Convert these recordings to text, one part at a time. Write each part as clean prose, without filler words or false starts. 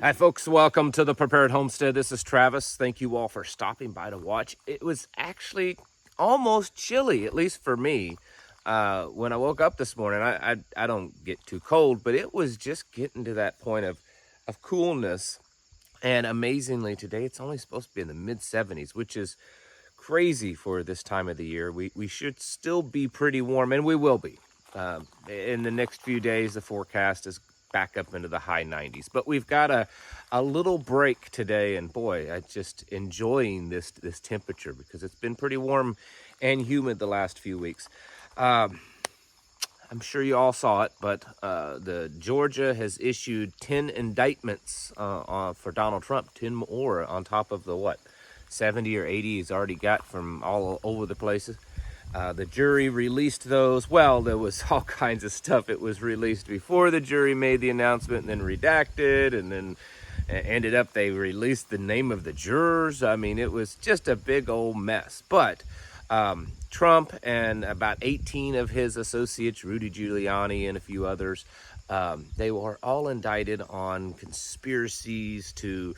Hi, folks. Welcome to the Prepared Homestead. This is Travis. Thank you all for stopping by to watch. It was actually almost chilly, at least for me, when I woke up this morning. I don't get too cold, but it was just getting to that point of coolness. And amazingly, today it's only supposed to be in the mid-70s, which is crazy for this time of the year. We should still be pretty warm, and we will be. In the next few days, the forecast is back up into the high 90s, but we've got a little break today, and boy, I just enjoying this temperature because it's been pretty warm and humid the last few weeks. I'm sure you all saw it, but the Georgia has issued 10 indictments for Donald Trump, 10 more on top of the 70 or 80 he's already got from all over the places. The jury released those. Well, there was all kinds of stuff. It was released before the jury made the announcement and then redacted, and then ended up they released the name of the jurors. I mean, it was just a big old mess. But Trump and about 18 of his associates, Rudy Giuliani and a few others, they were all indicted on conspiracies to,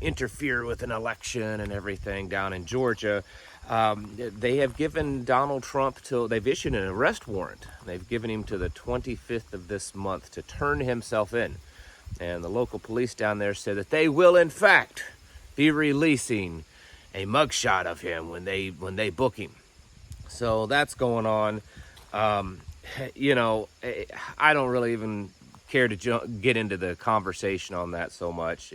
interfere with an election and everything down in Georgia. They have given Donald Trump they've issued an arrest warrant. They've given him to the 25th of this month to turn himself in. And the local police down there said that they will, in fact, be releasing a mugshot of him when they book him. So that's going on. I don't really even care to get into the conversation on that so much.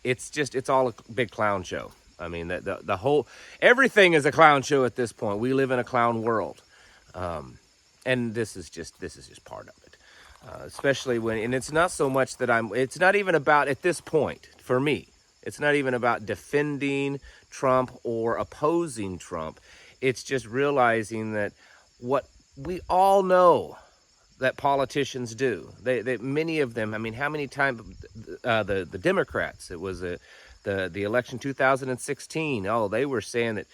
It's all a big clown show. I mean, the whole, everything is a clown show at this point. We live in a clown world. And this is just part of it. Especially and it's not so much that it's not even about, at this point, for me, it's not even about defending Trump or opposing Trump. It's just realizing that what we all know that politicians do, they many of them, I mean, how many times the Democrats, it was the election 2016, they were saying that,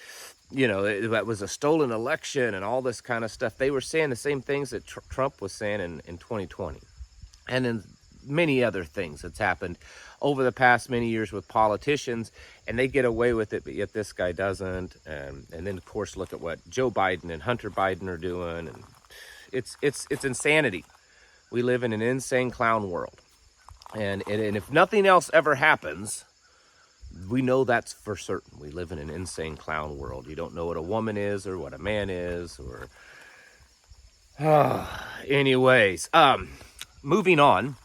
that was a stolen election and all this kind of stuff. They were saying the same things that Trump was saying in 2020. And then many other things that's happened over the past many years with politicians, and they get away with it, but yet this guy doesn't. And then, of course, look at what Joe Biden and Hunter Biden are doing. And it's insanity. We live in an insane clown world. And if nothing else ever happens, we know that's for certain. We live in an insane clown world. You don't know what a woman is or what a man is, or anyways. Moving on,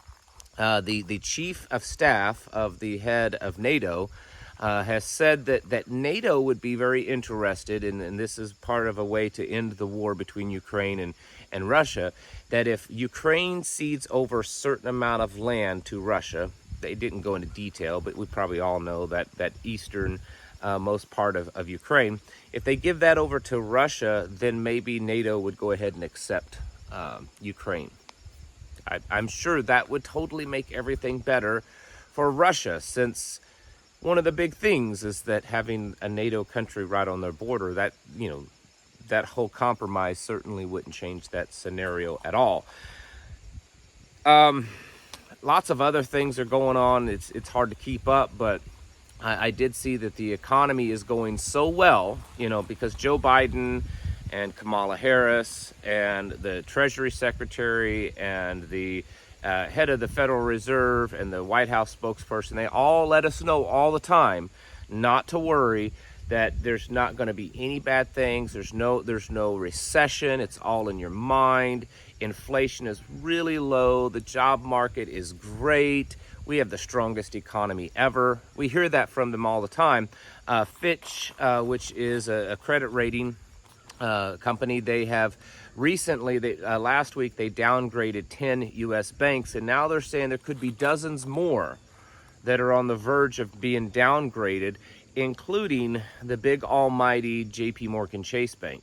the chief of staff of the head of NATO has said that NATO would be very interested, and this is part of a way to end the war between Ukraine and Russia, that if Ukraine cedes over a certain amount of land to Russia, they didn't go into detail, but we probably all know that eastern most part of Ukraine, if they give that over to Russia, then maybe NATO would go ahead and accept Ukraine. I'm sure that would totally make everything better for Russia, since one of the big things is that having a NATO country right on their border, that whole compromise certainly wouldn't change that scenario at all. Lots of other things are going on. It's hard to keep up, but I did see that the economy is going so well, because Joe Biden and Kamala Harris and the Treasury Secretary and the head of the Federal Reserve and the White House spokesperson, they all let us know all the time not to worry, that there's not going to be any bad things. There's no recession. It's all in your mind. Inflation is really low. The job market is great. We have the strongest economy ever. We hear that from them all the time. Fitch, which is a credit rating company, they have recently, last week, they downgraded 10 U.S. banks, and now they're saying there could be dozens more that are on the verge of being downgraded, including the big almighty JP Morgan Chase Bank.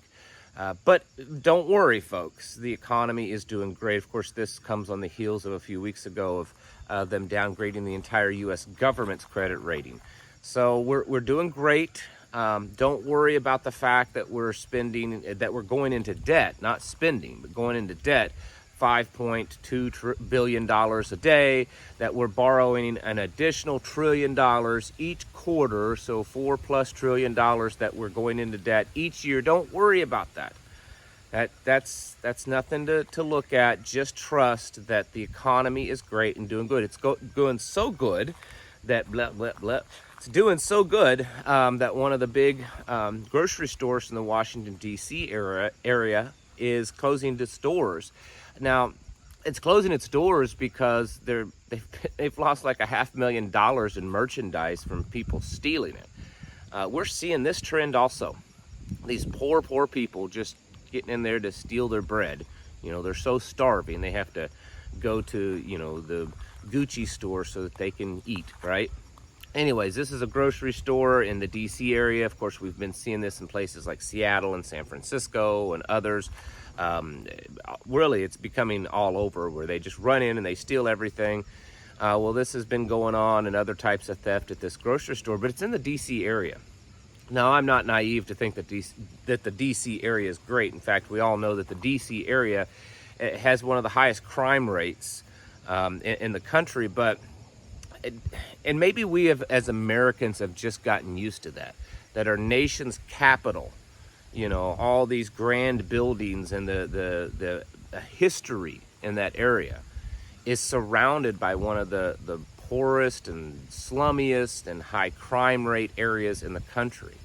But don't worry, folks. The economy is doing great. Of course, this comes on the heels of a few weeks ago of them downgrading the entire U.S. government's credit rating. So we're doing great. Don't worry about the fact that we're going into debt, not spending, but going into debt $5.2 billion a day, that we're borrowing an additional $1 trillion each quarter, so $4+ trillion that we're going into debt each year. Don't worry about that. That's nothing to look at. Just trust that the economy is great and doing good. It's going so good that it's doing so good that one of the big grocery stores in the Washington D.C. area is closing its doors. Now, it's closing its doors because they've lost like $500,000 in merchandise from people stealing it. We're seeing this trend also. These poor people just getting in there to steal their bread. You know, they're so starving they have to go to, you know, the Gucci store so that they can eat, right? Anyways, this is a grocery store in the DC area. Of course, we've been seeing this in places like Seattle and San Francisco and others. Really, it's becoming all over, where they just run in and they steal everything. Well, this has been going on and other types of theft at this grocery store, but it's in the DC area. Now, I'm not naive to think that the DC area is great. In fact, we all know that the DC area has one of the highest crime rates in the country, and maybe we have, as Americans, have just gotten used to that our nation's capital, you know, all these grand buildings and the history in that area is surrounded by one of the poorest and slummiest and high crime rate areas in the country.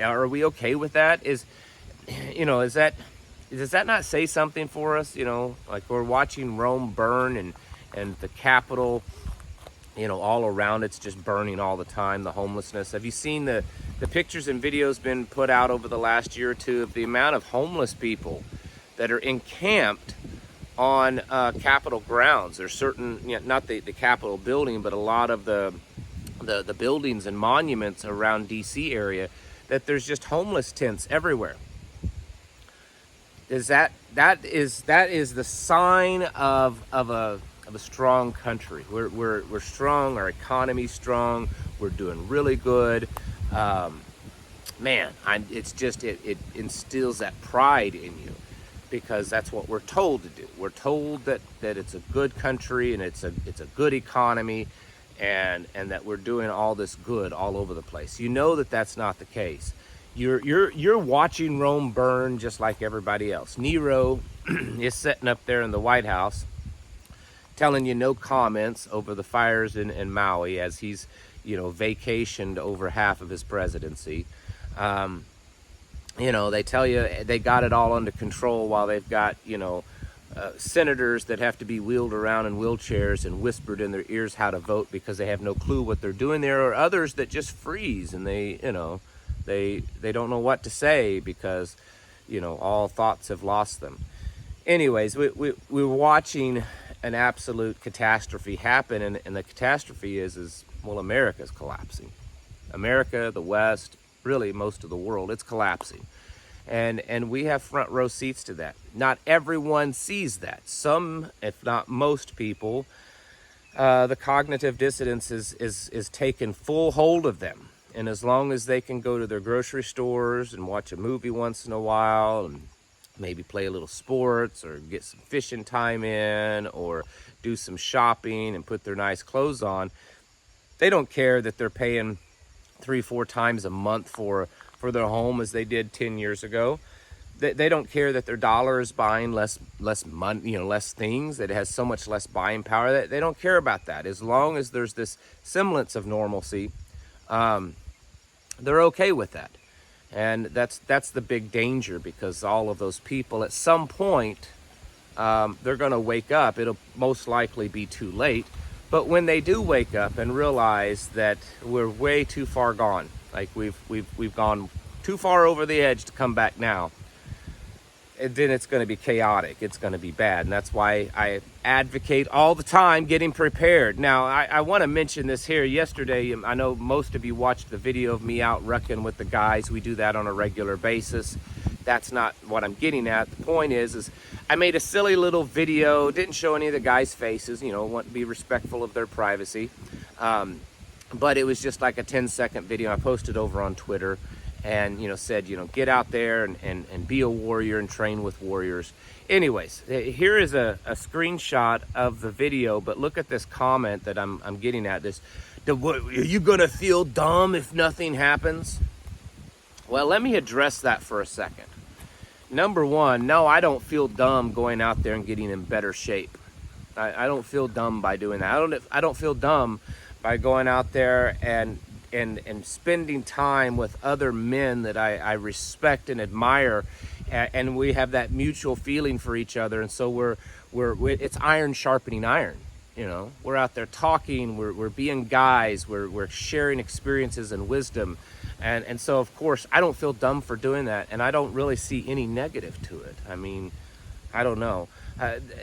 Are we okay with that? Does that not say something for us? You know, like we're watching Rome burn and the capital, you know, all around it's just burning all the time, the homelessness. Have you seen the pictures and videos been put out over the last year or two of the amount of homeless people that are encamped on Capitol grounds? There's certain, you know, not the Capitol building, but a lot of the buildings and monuments around DC area, that there's just homeless tents everywhere. That is the sign of a strong country. We're strong. Our economy's strong. We're doing really good. It instills that pride in you, because that's what we're told to do. We're told that it's a good country and it's a good economy, and that we're doing all this good all over the place. You know that that's not the case. You're watching Rome burn just like everybody else. Nero is sitting up there in the White House telling you no comments over the fires in Maui, as he's, you know, vacationed over half of his presidency. You know, they tell you they got it all under control, while they've got, you know, senators that have to be wheeled around in wheelchairs and whispered in their ears how to vote because they have no clue what they're doing there, or others that just freeze and they don't know what to say because, you know, all thoughts have lost them. Anyways, we're watching an absolute catastrophe happen, and the catastrophe is America's collapsing. America, the West, really most of the world, it's collapsing. And we have front row seats to that. Not everyone sees that. Some, if not most people, the cognitive dissonance is taken full hold of them. And as long as they can go to their grocery stores and watch a movie once in a while, and maybe play a little sports, or get some fishing time in, or do some shopping and put their nice clothes on, they don't care that they're paying 3-4 times a month for their home as they did 10 years ago. They don't care that their dollar is buying less money, you know, less things, that it has so much less buying power. They don't care about that. As long as there's this semblance of normalcy, they're okay with that. And that's the big danger, because all of those people at some point, they're going to wake up. It'll most likely be too late. But when they do wake up and realize that we're way too far gone, like we've gone too far over the edge to come back now, and then it's going to be chaotic. It's going to be bad. And that's why I advocate all the time getting prepared. Now, I want to mention this here. Yesterday, I know most of you watched the video of me out rucking with the guys. We do that on a regular basis. That's not what I'm getting at. The point is I made a silly little video, didn't show any of the guys' faces, you know, want to be respectful of their privacy. But it was just like a 10-second video. I posted over on Twitter. and said, get out there and be a warrior and train with warriors. Anyways, here is a screenshot of the video, but look at this comment that I'm getting at. Are you gonna feel dumb if nothing happens? Well, let me address that for a second. Number one, no, I don't feel dumb going out there and getting in better shape. I don't feel dumb by doing that. I don't feel dumb by going out there and spending time with other men that I respect and admire, and we have that mutual feeling for each other, and so it's iron sharpening iron. We're out there talking, we're being guys, we're sharing experiences and wisdom, and so of course I don't feel dumb for doing that, and I don't really see any negative to it. I mean, I don't know.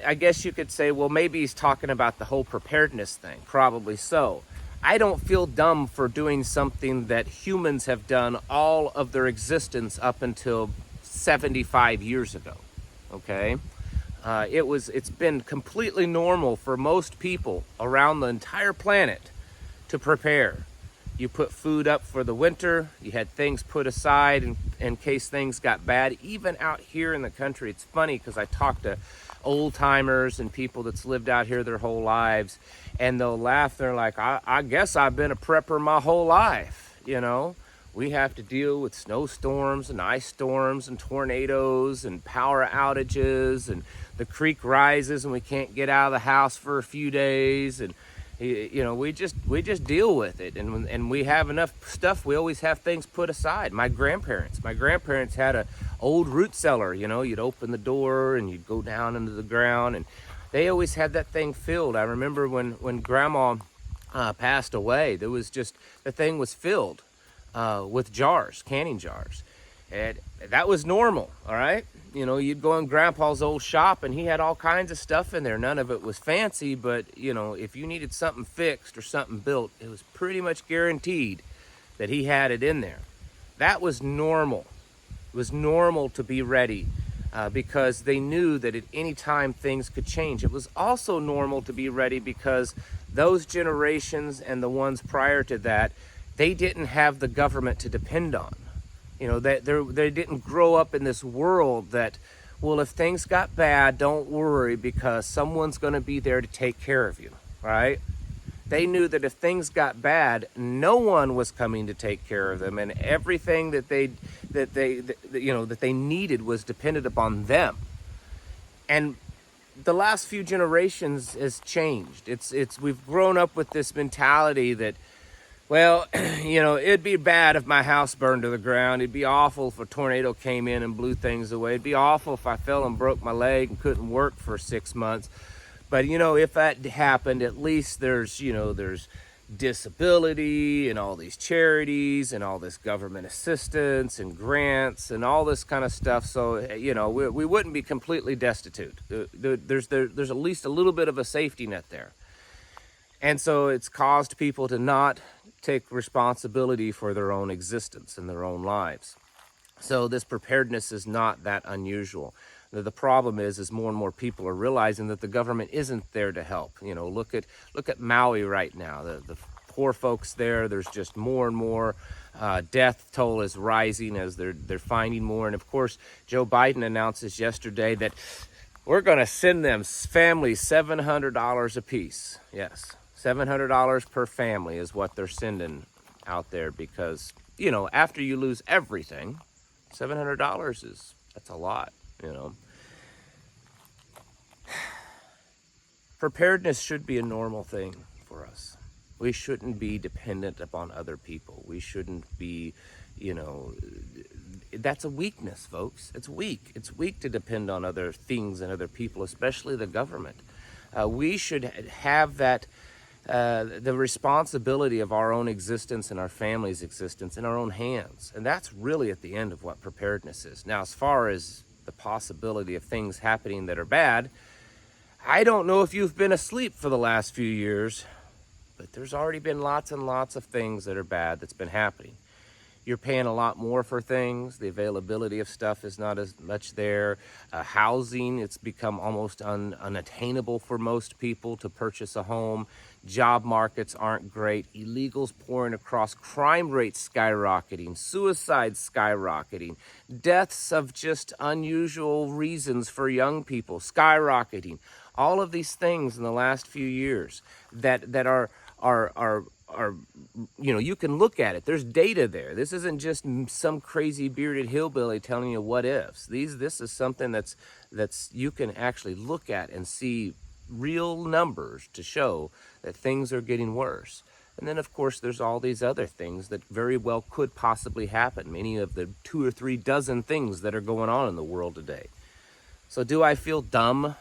I guess you could say, well, maybe he's talking about the whole preparedness thing. Probably so. I don't feel dumb for doing something that humans have done all of their existence up until 75 years ago. Okay? It's been completely normal for most people around the entire planet to prepare. You put food up for the winter. You had things put aside in case things got bad. Even out here in the country, it's funny because I talk to old timers and people that's lived out here their whole lives, and they'll laugh. They're like, I guess I've been a prepper my whole life. We have to deal with snowstorms and ice storms and tornadoes and power outages, and the creek rises and we can't get out of the house for a few days, and we just deal with it, and we have enough stuff. We always have things put aside. My grandparents had a old root cellar. You'd open the door and you'd go down into the ground, and they always had that thing filled. I remember when Grandma passed away, the thing was filled with jars, canning jars, and that was normal. All right. You'd go in Grandpa's old shop and he had all kinds of stuff in there. None of it was fancy, but if you needed something fixed or something built, it was pretty much guaranteed that he had it in there. That was normal. It was normal to be ready because they knew that at any time things could change. It was also normal to be ready because those generations and the ones prior to that, they didn't have the government to depend on. They didn't grow up in this world that, well, if things got bad, don't worry because someone's going to be there to take care of you, right? They knew that if things got bad, no one was coming to take care of them, and everything that they needed was dependent upon them. And the last few generations has changed. We've grown up with this mentality that, well, it'd be bad if my house burned to the ground. It'd be awful if a tornado came in and blew things away. It'd be awful if I fell and broke my leg and couldn't work for 6 months. But, if that happened, at least there's disability and all these charities and all this government assistance and grants and all this kind of stuff. So, we wouldn't be completely destitute. There's at least a little bit of a safety net there. And so it's caused people to not take responsibility for their own existence and their own lives. So this preparedness is not that unusual. The problem is more and more people are realizing that the government isn't there to help. Look at Maui right now. The poor folks there. There's just more and more death toll is rising as they're finding more. And of course, Joe Biden announces yesterday that we're going to send them families $700 a piece. Yes. $700 per family is what they're sending out there because, after you lose everything, $700 that's a lot, Preparedness should be a normal thing for us. We shouldn't be dependent upon other people. We shouldn't be, that's a weakness, folks. It's weak. It's weak to depend on other things and other people, especially the government. We should have that the responsibility of our own existence and our family's existence in our own hands. And that's really at the end of what preparedness is. Now, as far as the possibility of things happening that are bad, I don't know if you've been asleep for the last few years, but there's already been lots and lots of things that are bad that's been happening. You're paying a lot more for things. The availability of stuff is not as much there. Housing, it's become almost unattainable for most people to purchase a home. Job markets aren't great. Illegals pouring across, crime rates skyrocketing, suicide skyrocketing, deaths of just unusual reasons for young people skyrocketing. All of these things in the last few years that are you know, you can look at it. There's data there. This isn't just some crazy bearded hillbilly telling you what ifs. This is something that's you can actually look at and see real numbers to show that things are getting worse. And then of course there's all these other things that very well could possibly happen. Many of the 2 or 3 dozen things that are going on in the world today. So do I feel dumb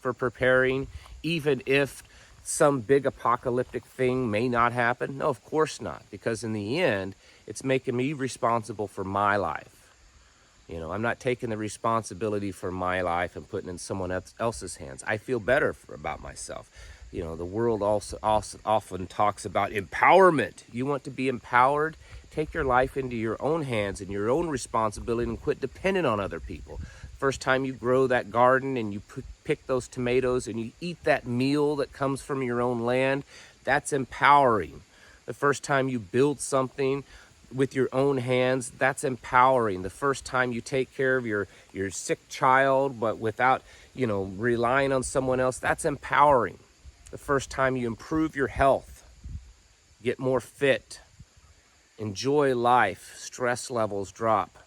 for preparing, even if some big apocalyptic thing may not happen? No, of course not, because in the end, it's making me responsible for my life. You know, I'm not taking the responsibility for my life and putting it in someone else's hands. I feel better about myself. You know, the world also often talks about empowerment. You want to be empowered? Take your life into your own hands and your own responsibility and quit depending on other people. First time you grow that garden and you pick those tomatoes and you eat that meal that comes from your own land, that's empowering. The first time you build something with your own hands, that's empowering. The first time you take care of your sick child, but without, you know, relying on someone else, that's empowering. The first time you improve your health, get more fit, enjoy life, stress levels drop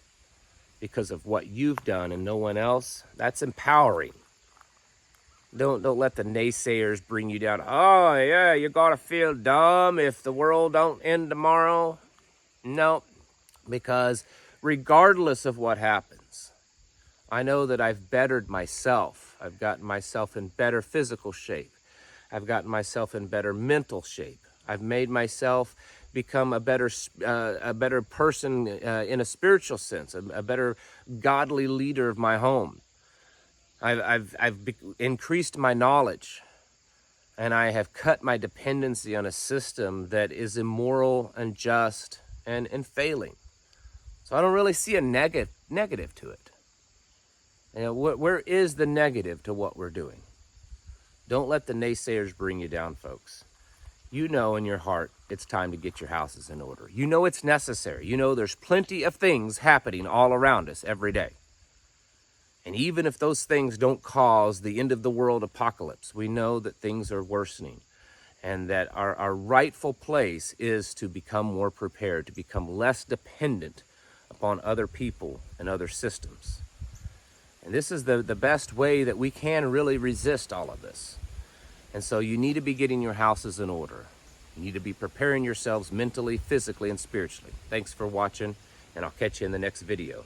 because of what you've done and no one else, that's empowering. Don't let the naysayers bring you down. Oh yeah, you gotta feel dumb if the world don't end tomorrow. No, because regardless of what happens, I know that I've bettered myself. I've gotten myself in better physical shape. I've gotten myself in better mental shape. I've made myself become a better person in a spiritual sense, a better godly leader of my home. I've increased my knowledge, and I have cut my dependency on a system that is immoral, unjust, and failing. So I don't really see a negative to it. You know, where is the negative to what we're doing? Don't let the naysayers bring you down, folks. You know in your heart it's time to get your houses in order. You know it's necessary. You know there's plenty of things happening all around us every day. And even if those things don't cause the end of the world apocalypse, we know that things are worsening and that our rightful place is to become more prepared, to become less dependent upon other people and other systems. And this is the best way that we can really resist all of this. And so you need to be getting your houses in order. You need to be preparing yourselves mentally, physically, and spiritually. Thanks for watching, and I'll catch you in the next video.